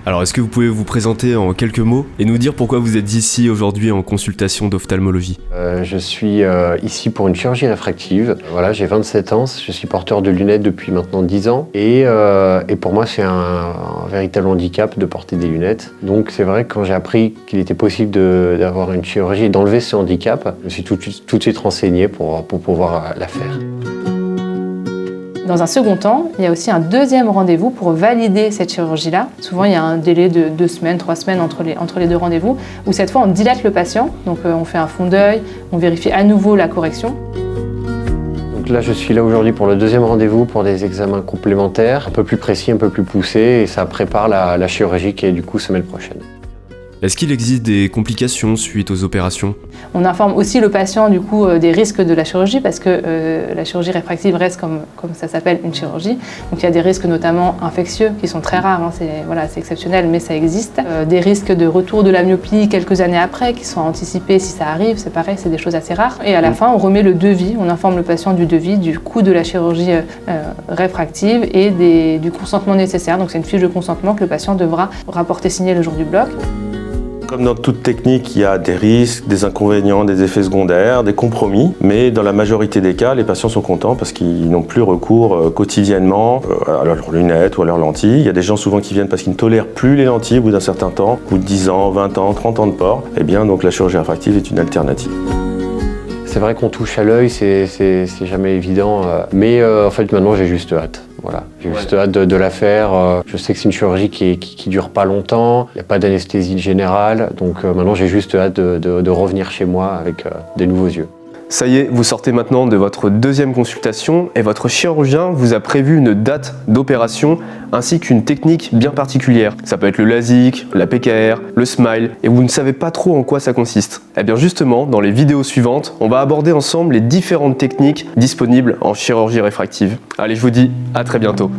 Alors, est-ce que vous pouvez vous présenter en quelques mots et nous dire pourquoi vous êtes ici aujourd'hui en consultation d'ophtalmologie? Je suis ici pour une chirurgie réfractive. Voilà, j'ai 27 ans, je suis porteur de lunettes depuis maintenant 10 ans. Et pour moi, c'est un véritable handicap de porter des lunettes. Donc c'est vrai que quand j'ai appris qu'il était possible d'avoir une chirurgie et d'enlever ce handicap, je me suis tout de suite renseigné pour pouvoir la faire. Dans un second temps, il y a aussi un deuxième rendez-vous pour valider cette chirurgie-là. Souvent, il y a un délai de 2 semaines, 3 semaines entre les deux rendez-vous, où cette fois, on dilate le patient. Donc, on fait un fond d'œil, on vérifie à nouveau la correction. Donc là, je suis là aujourd'hui pour le deuxième rendez-vous pour des examens complémentaires, un peu plus précis, un peu plus poussés, et ça prépare la chirurgie qui est du coup semaine prochaine. Est-ce qu'il existe des complications suite aux opérations? On informe aussi le patient du coup des risques de la chirurgie parce que la chirurgie réfractive reste comme ça s'appelle une chirurgie. Donc il y a des risques notamment infectieux qui sont très rares, hein. C'est exceptionnel mais ça existe. Des risques de retour de la myopie quelques années après qui sont anticipés si ça arrive, c'est pareil, c'est des choses assez rares. Et à la fin on remet le devis, on informe le patient du devis, du coût de la chirurgie réfractive et du consentement nécessaire. Donc c'est une fiche de consentement que le patient devra rapporter signer le jour du bloc. Comme dans toute technique, il y a des risques, des inconvénients, des effets secondaires, des compromis. Mais dans la majorité des cas, les patients sont contents parce qu'ils n'ont plus recours quotidiennement à leurs lunettes ou à leurs lentilles. Il y a des gens souvent qui viennent parce qu'ils ne tolèrent plus les lentilles au bout d'un certain temps, au bout de 10 ans, 20 ans, 30 ans de port. Eh bien, donc la chirurgie réfractive est une alternative. C'est vrai qu'on touche à l'œil, c'est jamais évident, mais en fait maintenant j'ai juste hâte. Voilà, j'ai juste hâte de la faire. Je sais que c'est une chirurgie qui dure pas longtemps, il n'y a pas d'anesthésie générale, donc maintenant j'ai juste hâte de revenir chez moi avec des nouveaux yeux. Ça y est, vous sortez maintenant de votre deuxième consultation et votre chirurgien vous a prévu une date d'opération ainsi qu'une technique bien particulière. Ça peut être le LASIK, la PKR, le SMILE et vous ne savez pas trop en quoi ça consiste. Eh bien justement, dans les vidéos suivantes, on va aborder ensemble les différentes techniques disponibles en chirurgie réfractive. Allez, je vous dis à très bientôt.